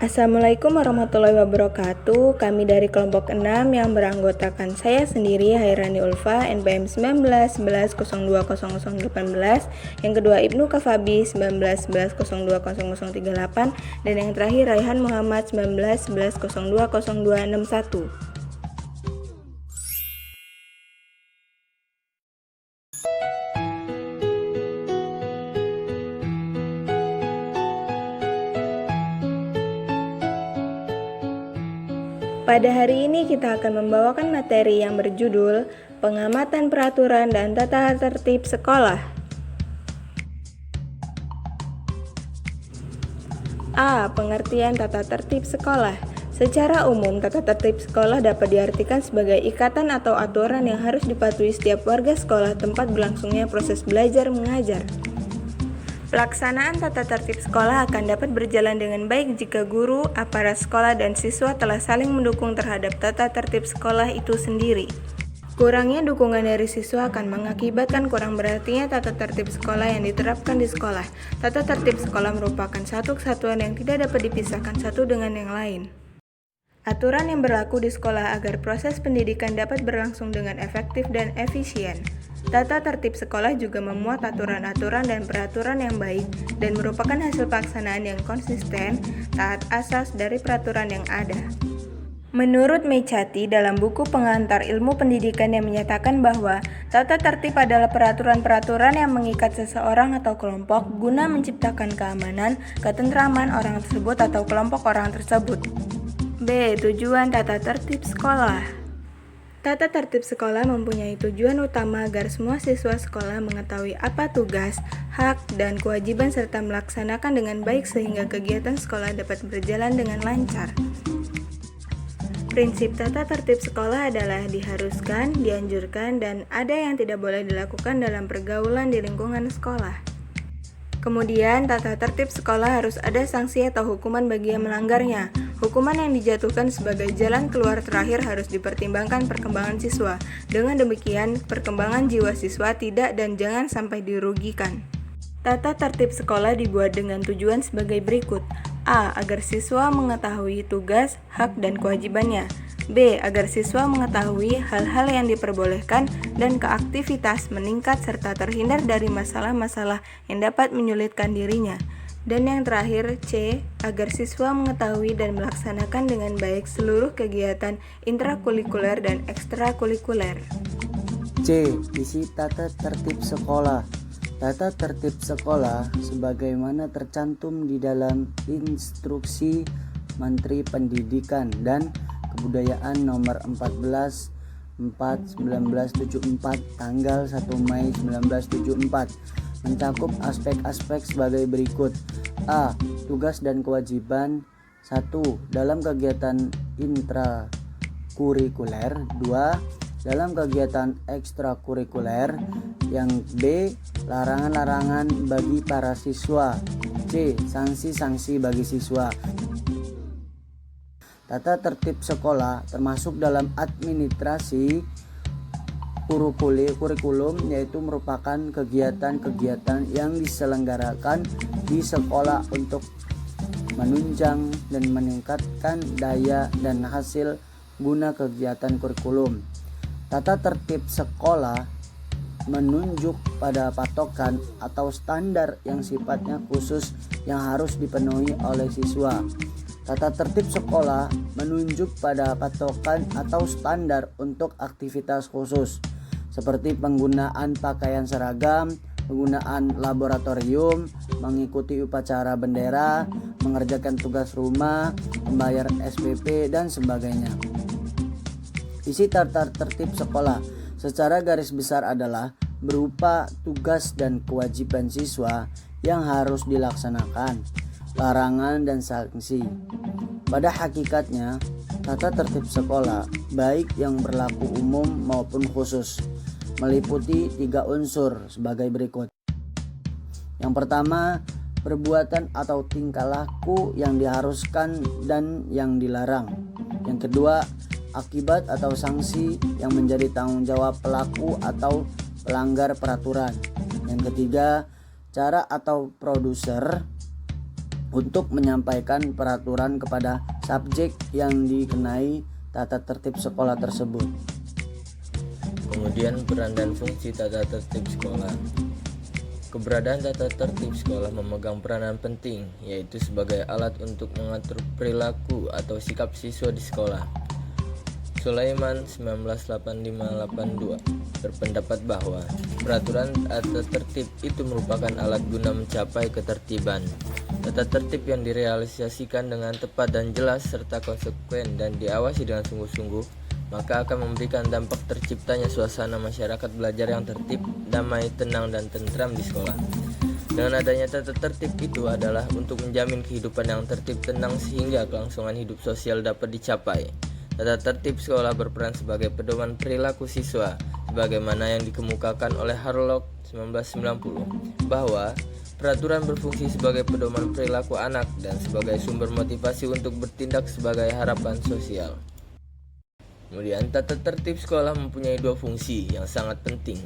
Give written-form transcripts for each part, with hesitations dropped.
Assalamualaikum warahmatullahi wabarakatuh. Kami dari kelompok 6 yang beranggotakan saya sendiri, Hairani Ulfa, NPM 19 11 02 0018, yang kedua Ibnu Kafabi 19 11 02 0038, dan yang terakhir Raihan Muhammad 19 11 02 0261. Pada hari ini kita akan membawakan materi yang berjudul Pengamatan Peraturan dan Tata Tertib Sekolah. A. Pengertian tata tertib sekolah. Secara umum, tata tertib sekolah dapat diartikan sebagai ikatan atau aturan yang harus dipatuhi setiap warga sekolah tempat berlangsungnya proses belajar mengajar. Pelaksanaan tata tertib sekolah akan dapat berjalan dengan baik jika guru, aparat sekolah, dan siswa telah saling mendukung terhadap tata tertib sekolah itu sendiri. Kurangnya dukungan dari siswa akan mengakibatkan kurang berartinya tata tertib sekolah yang diterapkan di sekolah. Tata tertib sekolah merupakan satu kesatuan yang tidak dapat dipisahkan satu dengan yang lain. Aturan yang berlaku di sekolah agar proses pendidikan dapat berlangsung dengan efektif dan efisien. Tata tertib sekolah juga memuat aturan-aturan dan peraturan yang baik dan merupakan hasil pelaksanaan yang konsisten, taat asas dari peraturan yang ada. Menurut Mechati dalam buku Pengantar Ilmu Pendidikan yang menyatakan bahwa tata tertib adalah peraturan-peraturan yang mengikat seseorang atau kelompok guna menciptakan keamanan, ketentraman orang tersebut atau kelompok orang tersebut. B. Tujuan tata tertib sekolah. Tata tertib sekolah mempunyai tujuan utama agar semua siswa sekolah mengetahui apa tugas, hak, dan kewajiban serta melaksanakan dengan baik sehingga kegiatan sekolah dapat berjalan dengan lancar. Prinsip tata tertib sekolah adalah diharuskan, dianjurkan, dan ada yang tidak boleh dilakukan dalam pergaulan di lingkungan sekolah. Kemudian, tata tertib sekolah harus ada sanksi atau hukuman bagi yang melanggarnya. Hukuman yang dijatuhkan sebagai jalan keluar terakhir harus dipertimbangkan perkembangan siswa. Dengan demikian, perkembangan jiwa siswa tidak dan jangan sampai dirugikan. Tata tertib sekolah dibuat dengan tujuan sebagai berikut. A. Agar siswa mengetahui tugas, hak, dan kewajibannya. B. Agar siswa mengetahui hal-hal yang diperbolehkan dan keaktivitas meningkat serta terhindar dari masalah-masalah yang dapat menyulitkan dirinya. Dan yang terakhir, C. Agar siswa mengetahui dan melaksanakan dengan baik seluruh kegiatan intrakurikuler dan ekstrakurikuler. C. Isi tata tertib sekolah. Tata tertib sekolah sebagaimana tercantum di dalam Instruksi Menteri Pendidikan dan Kebudayaan Nomor 14/1974 tanggal 1 Mei 1974 mencakup aspek-aspek sebagai berikut. A. Tugas dan kewajiban. 1. Dalam kegiatan intrakurikuler. 2. Dalam kegiatan ekstrakurikuler. Yang B. Larangan-larangan bagi para siswa. C. Sanksi-sanksi bagi siswa. Tata tertib sekolah termasuk dalam administrasi kurikulum, yaitu merupakan kegiatan-kegiatan yang diselenggarakan di sekolah untuk menunjang dan meningkatkan daya dan hasil guna kegiatan kurikulum. Tata tertib sekolah menunjuk pada patokan atau standar yang sifatnya khusus yang harus dipenuhi oleh siswa. Tata tertib sekolah menunjuk pada patokan atau standar untuk aktivitas khusus, seperti penggunaan pakaian seragam, penggunaan laboratorium, mengikuti upacara bendera, mengerjakan tugas rumah, membayar SPP, dan sebagainya. Isi tata tertib sekolah secara garis besar adalah berupa tugas dan kewajiban siswa yang harus dilaksanakan, larangan dan sanksi. Pada hakikatnya, tata tertib sekolah, baik yang berlaku umum maupun khusus, meliputi 3 unsur sebagai berikut. Yang pertama, perbuatan atau tingkah laku yang diharuskan dan yang dilarang. Yang kedua, akibat atau sanksi yang menjadi tanggung jawab pelaku atau pelanggar peraturan. Yang ketiga, cara atau prosedur untuk menyampaikan peraturan kepada subjek yang dikenai tata tertib sekolah tersebut. Kemudian peran dan fungsi tata tertib sekolah. Keberadaan tata tertib sekolah memegang peranan penting, yaitu sebagai alat untuk mengatur perilaku atau sikap siswa di sekolah. Sulaiman 1985-82 berpendapat bahwa peraturan tata tertib itu merupakan alat guna mencapai ketertiban. Tata tertib yang direalisasikan dengan tepat dan jelas serta konsekuen dan diawasi dengan sungguh-sungguh, maka akan memberikan dampak terciptanya suasana masyarakat belajar yang tertib, damai, tenang, dan tentram di sekolah. Dengan adanya tata tertib itu adalah untuk menjamin kehidupan yang tertib, tenang, sehingga kelangsungan hidup sosial dapat dicapai. Tata tertib sekolah berperan sebagai pedoman perilaku siswa, sebagaimana yang dikemukakan oleh Harlock 1990, bahwa peraturan berfungsi sebagai pedoman perilaku anak dan sebagai sumber motivasi untuk bertindak sebagai harapan sosial. Kemudian, tata tertib sekolah mempunyai dua fungsi yang sangat penting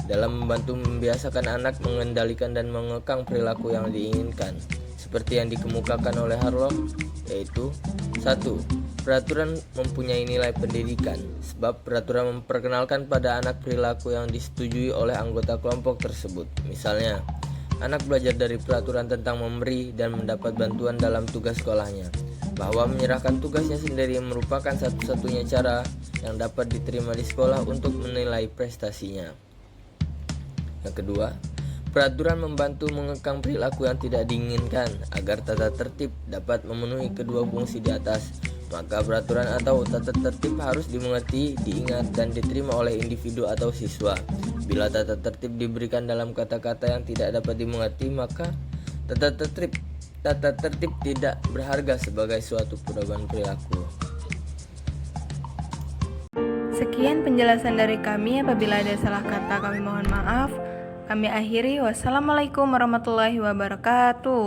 dalam membantu membiasakan anak mengendalikan dan mengekang perilaku yang diinginkan, seperti yang dikemukakan oleh Harlock, yaitu 1. Peraturan mempunyai nilai pendidikan, sebab peraturan memperkenalkan pada anak perilaku yang disetujui oleh anggota kelompok tersebut. Misalnya, anak belajar dari peraturan tentang memberi dan mendapat bantuan dalam tugas sekolahnya, bahwa menyerahkan tugasnya sendiri merupakan satu-satunya cara yang dapat diterima di sekolah untuk menilai prestasinya. Yang kedua, peraturan membantu mengekang perilaku yang tidak diinginkan agar tata tertib dapat memenuhi kedua fungsi di atas. Maka peraturan atau tata tertib harus dimengerti, diingat, dan diterima oleh individu atau siswa. Bila tata tertib diberikan dalam kata-kata yang tidak dapat dimengerti, maka tata tertib tidak berharga sebagai suatu pedoman perilaku. Sekian penjelasan dari kami. Apabila ada salah kata, kami mohon maaf. Kami akhiri. Wassalamualaikum warahmatullahi wabarakatuh.